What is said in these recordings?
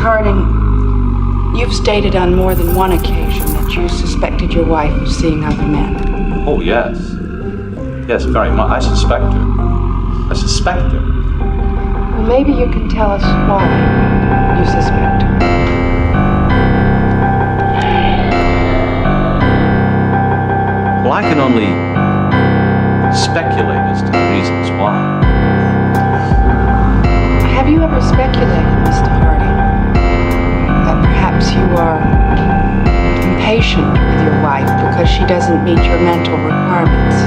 Harding, you've stated on more than one occasion that you suspected your wife of seeing other men. Oh, yes. Yes, very much. I suspect her. I suspect her. Well, maybe you can tell us why you suspect her. Well, I can only speculate as to the reasons why. Have you ever speculated, Mr. Harding, that perhaps you are impatient with your wife because she doesn't meet your mental requirements?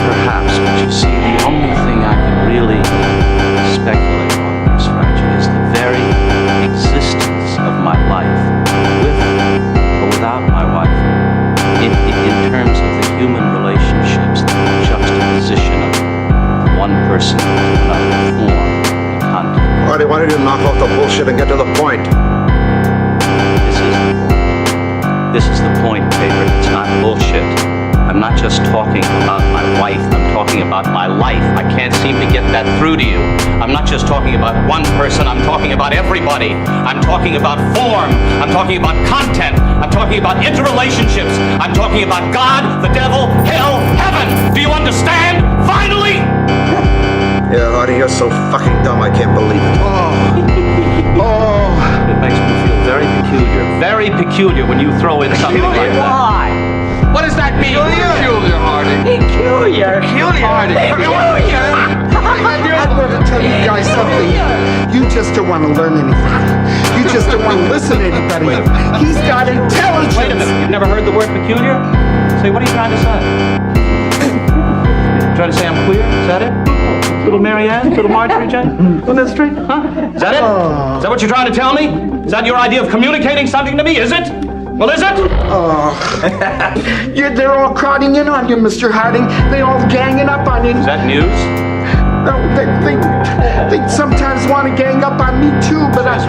Perhaps, but you see, the only thing I can really speculate on, Miss Ratchet, is the very existence of my life, with or without my wife, in terms of the human relationships, the juxtaposition of one person to another form and content. Artie, why don't you knock off the bullshit and get to the point? This is the point, Paper. It's not bullshit. I'm not just talking about my wife. I'm talking about my life. I can't seem to get that through to you. I'm not just talking about one person. I'm talking about everybody. I'm talking about form. I'm talking about content. I'm talking about interrelationships. I'm talking about God, the devil, hell, heaven. Do you understand? Finally! Yeah, Artie, you're so fucking dumb, I can't believe it. Oh. It makes me feel very peculiar when you throw in something like that. Why? What does that mean? Peculiar, Harding. Peculiar. Harding. I'm going to tell you guys something. You just don't want to learn anything. You just don't want to listen to anybody. He's got intelligence. Wait a minute. You've never heard the word peculiar? Say, what are you trying to say? Trying to say I'm queer? Is that it? Little Mary Ann? Little Marjorie Jane? Little Mystery? Huh? Is that it? Is that what you're trying to tell me? Is that your idea of communicating something to me? Is it? Well, is it? They're all crowding in on you, Mr. Harding. They all ganging up on you. Is that news? No, they sometimes want to gang up on me too, but do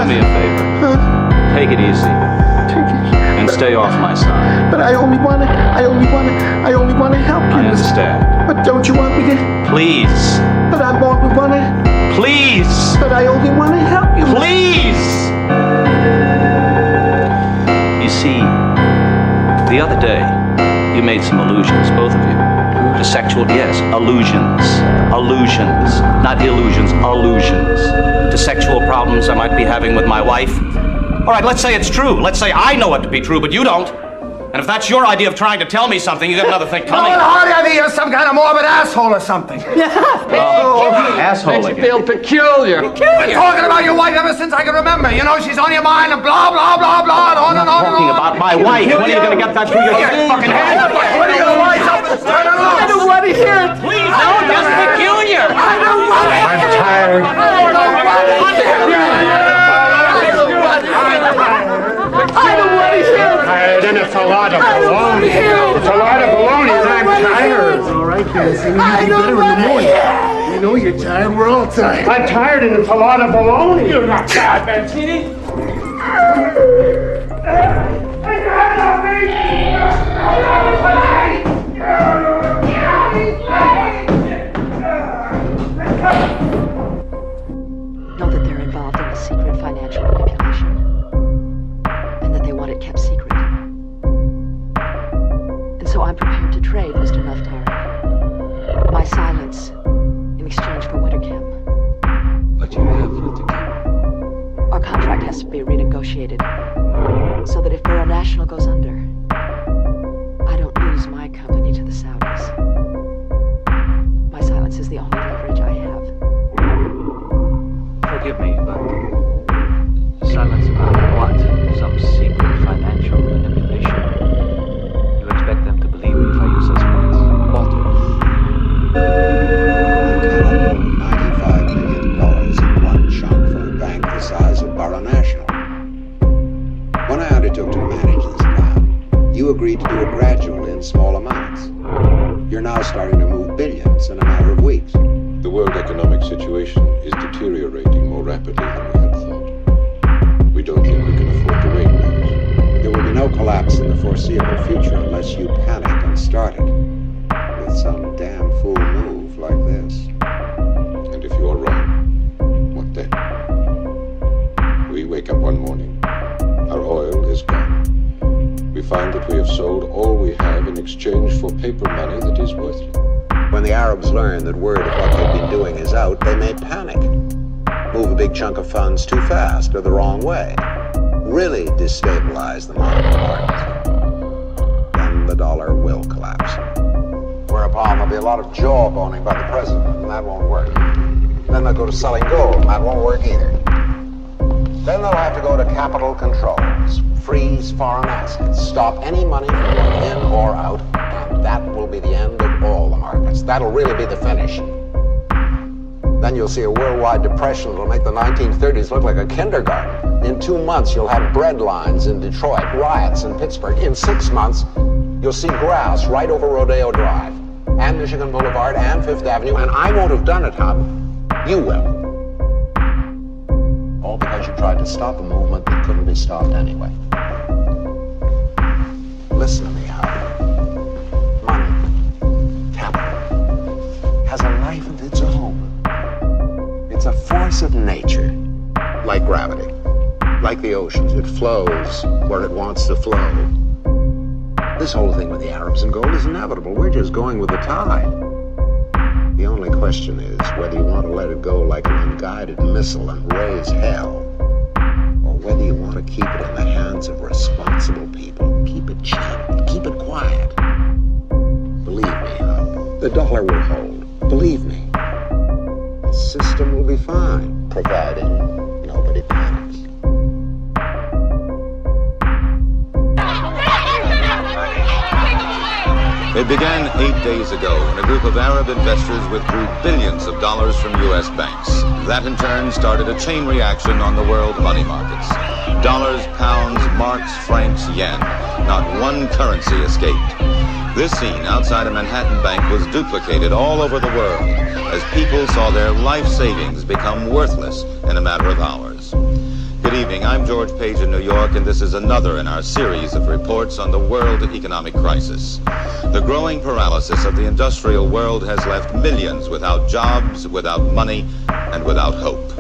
me a favor. Take it easy. And stay off my side. But I only want to help you. I understand. But don't you want me to? Please. But I only want to. Please. But I only want to help you. Please. You see, the other day, you made some allusions, both of you, to sexual, yes, allusions, not illusions, allusions, to sexual problems I might be having with my wife. All right, let's say it's true. Let's say I know it to be true, but you don't. And if that's your idea of trying to tell me something, you got another thing coming. Oh, Hardy, I think you're some kind of morbid asshole or something. Asshole Makes you feel peculiar. Been talking about your wife ever since I can remember. You know, she's on your mind and blah, blah, blah, blah, and on and on and on. Talking about my wife. When are you going to get that through your fucking head? When are you going to rise up and turn it off? I don't want to hear it. Please, no, just peculiar. I don't want to hear it. I'm tired. I don't want to hear it. Tired, and it's a lot of baloney. It's a lot of baloney, and I'm tired. All right, guys. You better in the morning. You know you're tired. We're all tired. I'm tired, and it's a lot of baloney. You're not tired, Mancini. Know that they're involved in a secret financial manipulation, and that they want it kept secret. And so I'm prepared to trade, Mr. Muftar, my silence in exchange for Wintercam. But you have Wintercam. Our contract has to be renegotiated, so that if Borough National goes under, I don't lose my company to the Saudis. My silence is the only leverage I have. Forgive me, but silence about what? Some secret financial manipulation? You expect them to believe me if I use those words? Walter. $95 million in one chunk from a bank the size of Borough National. When I undertook to manage this plan, you agreed to do it gradually in small amounts. You're now starting to move billions in a matter of weeks. The world economic situation is deteriorating more rapidly than we had thought. We don't think we can afford to wait, Max. There will be no collapse in the foreseeable future unless you panic and start it with some damn fool move like this. And if you're wrong, have sold all we have in exchange for paper money that is worthless. When the Arabs learn that word of what they've been doing is out, they may panic. Move a big chunk of funds too fast or the wrong way. Really destabilize the monetary markets. Then the dollar will collapse. Whereupon there'll be a lot of jawboning by the president, and that won't work. Then they'll go to selling gold, and that won't work either. Then they'll have to go to capital controls, freeze foreign assets, stop any money from going in or out, and that will be the end of all the markets. That'll really be the finish. Then you'll see a worldwide depression that'll make the 1930s look like a kindergarten. In 2 months, you'll have bread lines in Detroit, riots in Pittsburgh. In 6 months, you'll see grass right over Rodeo Drive, and Michigan Boulevard, and Fifth Avenue, and I won't have done it, Hub. You will. All because you tried to stop a movement that couldn't be stopped anyway. Listen to me, Hub. Money, capital, has a life of its own. It's a force of nature, like gravity, like the oceans. It flows where it wants to flow. This whole thing with the Arabs and gold is inevitable. We're just going with the tide. The only question is whether you want to let it go like an unguided missile and raise hell, or whether you want to keep it in the hands of responsible people. Keep it cheap. Keep it quiet. Believe me, Hub, the dollar will hold. Believe me. The system will be fine, providing nobody panics. It began 8 days ago when a group of Arab investors withdrew billions of dollars from U.S. banks. That in turn started a chain reaction on the world money markets. Dollars, pounds, marks, francs, yen. Not one currency escaped. This scene outside a Manhattan bank was duplicated all over the world as people saw their life savings become worthless in a matter of hours. Good evening, I'm George Page in New York, and this is another in our series of reports on the world economic crisis. The growing paralysis of the industrial world has left millions without jobs, without money, and without hope.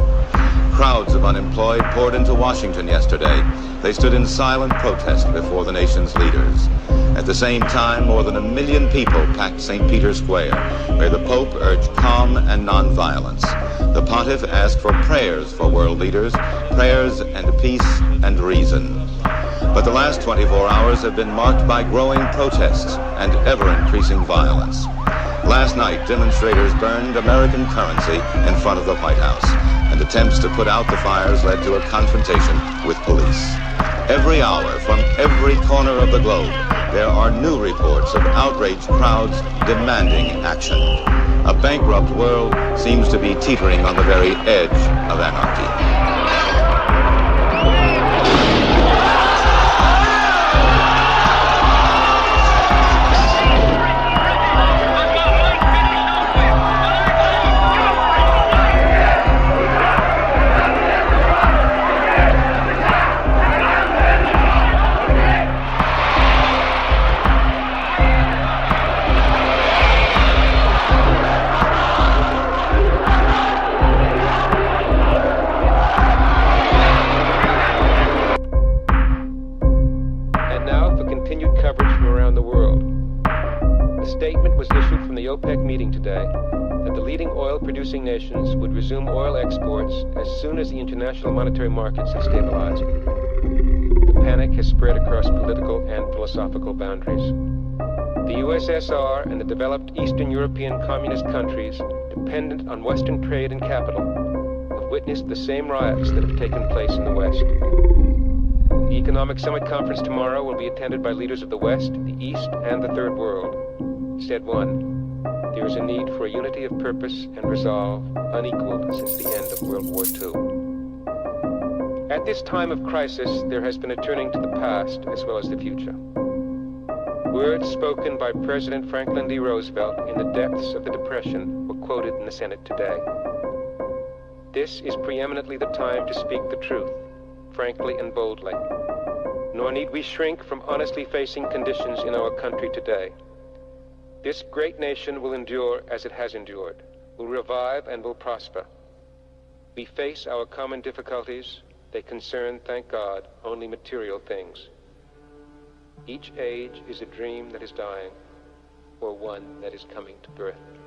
Crowds of unemployed poured into Washington yesterday. They stood in silent protest before the nation's leaders. At the same time, more than 1 million people packed St. Peter's Square, where the Pope urged calm and nonviolence. The pontiff asked for prayers for world leaders, prayers and peace and reason. But the last 24 hours have been marked by growing protests and ever-increasing violence. Last night, demonstrators burned American currency in front of the White House, and attempts to put out the fires led to a confrontation with police. Every hour, from every corner of the globe, there are new reports of outraged crowds demanding action. A bankrupt world seems to be teetering on the very edge of anarchy. Nations would resume oil exports as soon as the international monetary markets have stabilized. The panic has spread across political and philosophical boundaries. The USSR and the developed Eastern European communist countries, dependent on Western trade and capital, have witnessed the same riots that have taken place in the West. The Economic Summit Conference tomorrow will be attended by leaders of the West, the East, and the Third World. Said one, there is a need for a unity of purpose and resolve unequaled since the end of World War II. At this time of crisis, there has been a turning to the past as well as the future. Words spoken by President Franklin D. Roosevelt in the depths of the Depression were quoted in the Senate today. This is preeminently the time to speak the truth, frankly and boldly. Nor need we shrink from honestly facing conditions in our country today. This great nation will endure as it has endured, will revive and will prosper. We face our common difficulties. They concern, thank God, only material things. Each age is a dream that is dying, or one that is coming to birth.